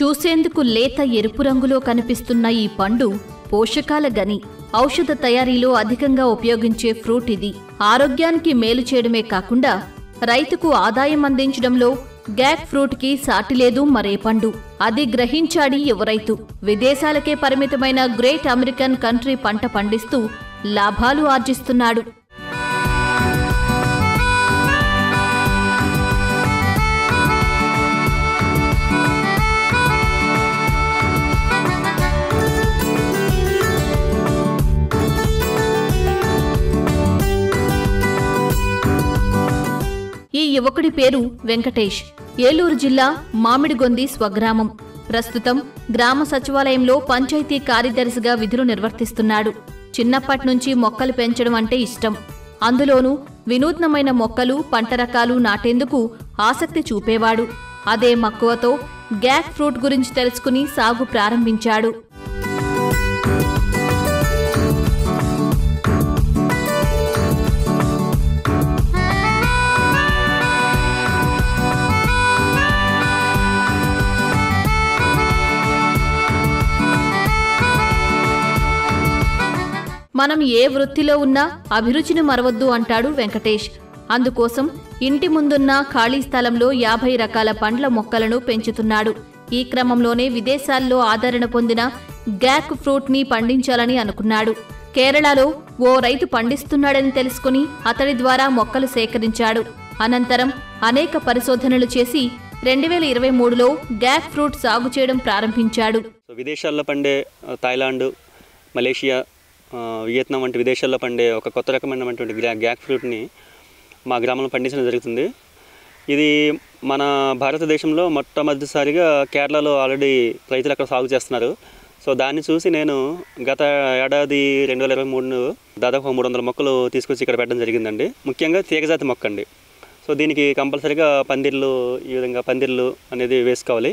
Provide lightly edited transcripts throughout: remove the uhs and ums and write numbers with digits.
చూసేందుకు లేత ఎరుపు రంగులో కనిపిస్తున్న ఈ పండు పోషకాల గని. ఔషధ తయారీలో అధికంగా ఉపయోగించే ఫ్రూట్ ఇది. ఆరోగ్యానికి మేలు చేయడమే కాకుండా రైతుకు ఆదాయం అందించడంలో గ్యాక్ ఫ్రూట్ కి సాటి లేదు మరే పండు. అది గ్రహించాడి యువ రైతు. విదేశాలకే పరిమితమైన గ్రేట్ అమెరికన్ కంట్రీ పంట పండిస్తూ లాభాలు ఆర్జిస్తున్నాడు. ఈ యువకుడి పేరు వెంకటేష్. ఏలూరు జిల్లా మామిడిగొంది స్వగ్రామం. ప్రస్తుతం గ్రామ సచివాలయంలో పంచాయతీ కార్యదర్శిగా విధులు నిర్వర్తిస్తున్నాడు. చిన్నప్పట్నుంచి మొక్కలు పెంచడం అంటే ఇష్టం. అందులోనూ వినూత్నమైన మొక్కలు, పంట రకాలు నాటేందుకు ఆసక్తి చూపేవాడు. అదే మక్కువతో గ్యాక్ ఫ్రూట్ గురించి తెలుసుకుని సాగు ప్రారంభించాడు. మనం ఏ వృత్తిలో ఉన్నా అభిరుచిని మరవద్దు అంటాడు వెంకటేష్. అందుకోసం ఇంటి ముందున్న ఖాళీ స్థలంలో 50 రకాల పండ్ల మొక్కలను పెంచుతున్నాడు. ఈ క్రమంలోనే విదేశాల్లో ఆదరణ పొందిన గ్యాక్ ఫ్రూట్ ని పండించాలని అనుకున్నాడు. కేరళలో ఓ రైతు పండిస్తున్నాడని తెలుసుకుని అతడి ద్వారా మొక్కలు సేకరించాడు. అనంతరం అనేక పరిశోధనలు చేసి 2023లో గ్యాక్ ఫ్రూట్ సాగు చేయడం ప్రారంభించాడు. విదేశాల్లో పండే థాయిలాండ్, మలేషియా, వియత్నాం వంటి విదేశాల్లో పండే ఒక కొత్త రకమైనటువంటి గ్యాక్ ఫ్రూట్ని మా గ్రామంలో పండించడం జరుగుతుంది. ఇది మన భారతదేశంలో మొట్టమొదటిసారిగా కేరళలో ఆల్రెడీ రైతులు అక్కడ సాగు చేస్తున్నారు. సో దాన్ని చూసి నేను గత ఏడాది 2023 దాదాపు 300 మొక్కలు తీసుకొచ్చి ఇక్కడ పెట్టడం జరిగిందండి. ముఖ్యంగా తీగజాతి మొక్క అండి. సో దీనికి కంపల్సరీగా పందిర్లు, ఈ విధంగా పందిర్లు అనేది వేసుకోవాలి.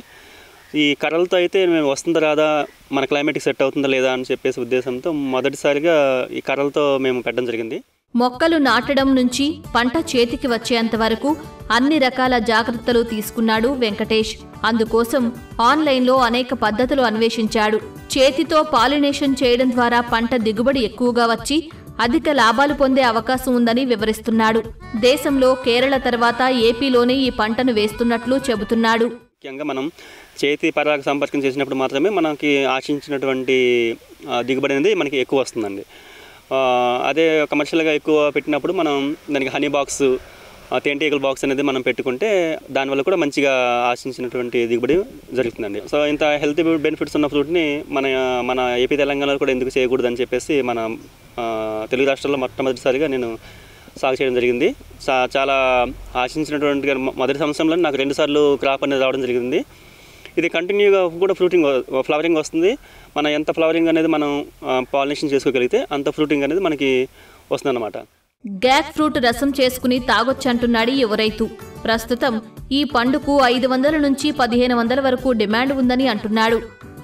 ఈ కర్రలతో అయితే మేము వస్తుందా రాదా, మన క్లైమేట్కి సెట్ అవుతుందా లేదా అని చెప్పేసి ఉద్దేశంతో మొదటిసారిగా ఈ కర్రలతో మేము పెట్టడం జరిగింది. మొక్కలు నాటడం నుంచి పంట చేతికి వచ్చేంత వరకు అన్ని రకాల జాగ్రత్తలు తీసుకున్నాడు వెంకటేష్. అందుకోసం ఆన్లైన్లో అనేక పద్ధతులు అన్వేషించాడు. చేతితో పాలినేషన్ చేయడం ద్వారా పంట దిగుబడి ఎక్కువగా వచ్చి అధిక లాభాలు పొందే అవకాశం ఉందని వివరిస్తున్నాడు. దేశంలో కేరళ తర్వాత ఏపీలోనే ఈ పంటను వేస్తున్నట్లు చెబుతున్నాడు. ముఖ్యంగా మనం చేతి పరాగ సంపర్కం చేసినప్పుడు మాత్రమే మనకి ఆశించినటువంటి దిగుబడి అనేది మనకి ఎక్కువ వస్తుందండి. అదే కమర్షియల్గా ఎక్కువ పెట్టినప్పుడు మనం దానికి హనీ బాక్స్, తేనెటీగల బాక్స్ అనేది మనం పెట్టుకుంటే దానివల్ల కూడా మంచిగా ఆశించినటువంటి దిగుబడి జరుగుతుందండి. సో ఇంత హెల్తీ బెనిఫిట్స్ ఉన్న ఫ్రూట్ని మన ఏపీ తెలంగాణలో కూడా ఎందుకు చేయకూడదని చెప్పేసి మన తెలుగు రాష్ట్రాల్లో మొట్టమొదటిసారిగా నేను సాగు చేయడం జరిగింది. చాలా ఆశించినటువంటి మొదటి సంవత్సరంలో నాకు 2 సార్లు క్రాప్ అనేది రావడం జరిగింది. ఇది కంటిన్యూగా కూడా ఫ్లవరింగ్ వస్తుంది. మన ఎంత ఫ్లవరింగ్ అనేది మనం పాలినేషన్ చేసుకోగలిగితే అంత ఫ్రూటింగ్ అనేది మనకి వస్తుంది అన్నమాట. గ్యాక్ ఫ్రూట్ రసం చేసుకుని తాగొచ్చంటున్నాడు యువ రైతు. ప్రస్తుతం ఈ పండుకు 500 నుంచి 1500 వరకు డిమాండ్ ఉందని అంటున్నాడు.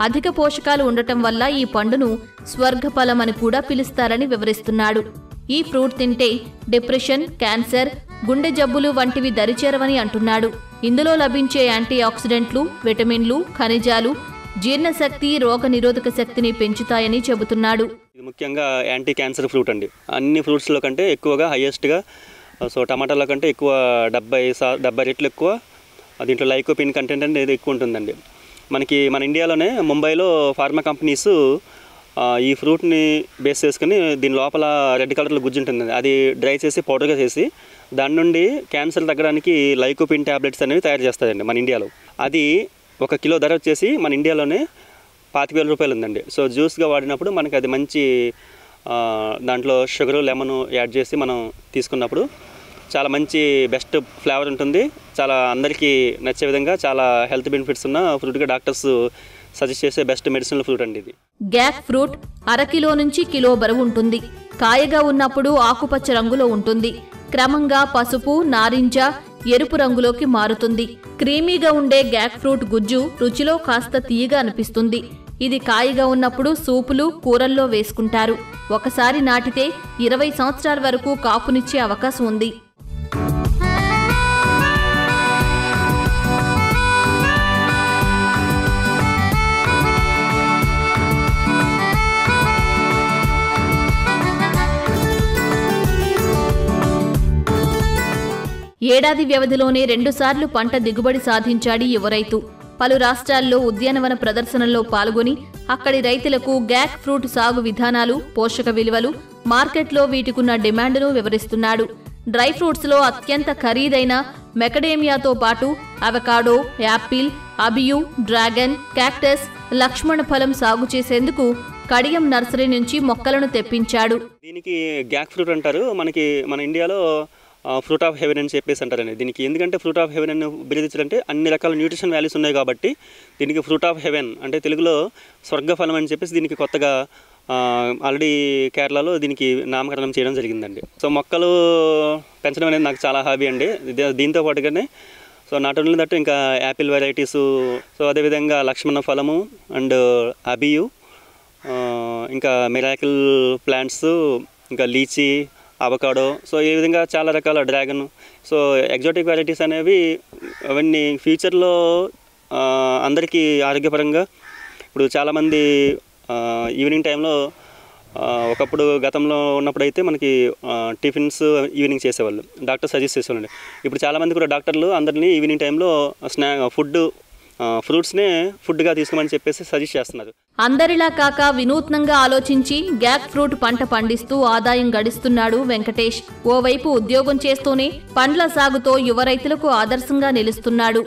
అధిక పోషకాలు ఉండటం వల్ల ఈ పండును స్వర్గఫలం అని కూడా పిలుస్తారని వివరిస్తున్నాడు. ఈ ఫ్రూట్ తింటే డిప్రెషన్, క్యాన్సర్, గుండె జబ్బులు వంటివి దరిచేరవని అంటున్నాడు. ఇందులో లభించే యాంటీ ఆక్సిడెంట్లు, విటమిన్లు, ఖనిజాలు జీర్ణశక్తి, రోగ నిరోధక శక్తిని పెంచుతాయని చెబుతున్నాడు. ఇది ముఖ్యంగా యాంటీ క్యాన్సర్ ఫ్రూట్ అండి. అన్ని ఫ్రూట్స్లో కంటే ఎక్కువగా హైయెస్ట్గా, సో టమాటాల కంటే ఎక్కువ 70 రెట్లు ఎక్కువ దీంట్లో లైకోపిన్ కంటెంట్ అనేది ఎక్కువ ఉంటుందండి. మన ఇండియాలోనే ముంబైలో ఫార్మా కంపెనీస్ ఈ ఫ్రూట్ని బేస్ చేసుకుని దీని లోపల రెడ్ కలర్లో గుజ్జు ఉంటుంది. అది డ్రై చేసి పౌడర్గా చేసి దాని నుండి క్యాన్సర్ తగ్గడానికి లైకోపిన్ ట్యాబ్లెట్స్ అనేవి తయారు చేస్తారండి మన ఇండియాలో. అది 1 కిలో ధర వచ్చేసి మన ఇండియాలోనే 25,000 రూపాయలు ఉందండి. సో జ్యూస్గా వాడినప్పుడు మనకి అది మంచి దాంట్లో షుగరు, లెమన్ యాడ్ చేసి మనం తీసుకున్నప్పుడు చాలా మంచి బెస్ట్ ఫ్లేవర్ ఉంటుంది. చాలా అందరికీ నచ్చే విధంగా చాలా హెల్త్ బెనిఫిట్స్ ఉన్న ఫ్రూట్గా డాక్టర్స్ సజెస్ట్ చేసే బెస్ట్ మెడిసినల్ ఫ్రూట్ అండి ఇది. గ్యాక్ ఫ్రూట్ 1/2 కిలో నుంచి కిలో బరువు ఉంటుంది. కాయగా ఉన్నప్పుడు ఆకుపచ్చ రంగులో ఉంటుంది. క్రమంగా పసుపు, నారింజ, ఎరుపు రంగులోకి మారుతుంది. క్రీమీగా ఉండే గ్యాక్ ఫ్రూట్ గుజ్జు రుచిలో కాస్త తీయగా అనిపిస్తుంది. ఇది కాయగా ఉన్నప్పుడు సూపులు, కూరల్లో వేసుకుంటారు. ఒకసారి నాటితే 20 సంవత్సరాల వరకు కాపునిచ్చే అవకాశం ఉంది. ఏడాది వ్యవధిలోనే 2 సార్లు పంట దిగుబడి సాధించాడు యువ రైతు. పలు రాష్ట్రాల్లో ఉద్యానవన ప్రదర్శనల్లో పాల్గొని అక్కడి రైతులకు గ్యాక్ ఫ్రూట్ సాగు విధానాలు, పోషక విలువలు, మార్కెట్లో వీటికున్న డిమాండ్ను వివరిస్తున్నాడు. డ్రై ఫ్రూట్స్లో అత్యంత ఖరీదైన మెకడేమియాతో పాటు అవకాడో, యాపిల్, అబియు, డ్రాగన్, క్యాక్టస్, లక్ష్మణ ఫలం సాగు చేసేందుకు కడియం నర్సరీ నుంచి మొక్కలను తెప్పించాడు. దీనికి గ్యాక్ ఫ్రూట్ అంటారు. మన ఇండియాలో ఫ్రూట్ ఆఫ్ హెవెన్ అని చెప్పేసి అంటారండి. దీనికి ఎందుకంటే ఫ్రూట్ ఆఫ్ హెవెన్ అని బిరుదించాలంటే అన్ని రకాల న్యూట్రిషన్ వాల్యూస్ ఉన్నాయి కాబట్టి దీనికి ఫ్రూట్ ఆఫ్ హెవెన్ అంటే తెలుగులో స్వర్గఫలం అని చెప్పేసి దీనికి కొత్తగా ఆల్రెడీ కేరళలో దీనికి నామకరణం చేయడం జరిగిందండి. సో మొక్కలు పెంచడం అనేది నాకు చాలా హాబీ అండి. దీంతో పాటుగానే సో నాట్ ఓన్లీ దట్ ఇంకా యాపిల్ వెరైటీసు, సో అదేవిధంగా లక్ష్మణ ఫలము అండ్ అబియు, ఇంకా మిరాకిల్ ప్లాంట్స్, ఇంకా లీచీ, అవకాడో, సో ఈ విధంగా చాలా రకాల డ్రాగన్, సో ఎగ్జాటిక్ వెరైటీస్ అనేవి అవన్నీ ఫ్యూచర్లో అందరికీ ఆరోగ్యపరంగా ఇప్పుడు చాలామంది ఈవినింగ్ టైంలో ఒకప్పుడు గతంలో ఉన్నప్పుడు అయితే మనకి టిఫిన్స్ ఈవినింగ్ చేసేవాళ్ళు, డాక్టర్ సజెస్ట్ చేసేవాళ్ళు. ఇప్పుడు చాలామంది కూడా డాక్టర్లు అందరినీ ఈవినింగ్ టైంలో ఫ్రూట్స్నే ఫుడ్గా తీసుకోమని చెప్పేసి సజెస్ట్ చేస్తున్నారు. అందరిలా కాక వినూత్నంగా ఆలోచించి గ్యాక్ ఫ్రూట్ పంట పండిస్తూ ఆదాయం గడిస్తున్నాడు వెంకటేష్. ఓవైపు ఉద్యోగం చేస్తూనే పండ్ల సాగుతో యువ రైతులకు ఆదర్శంగా నిలుస్తున్నాడు.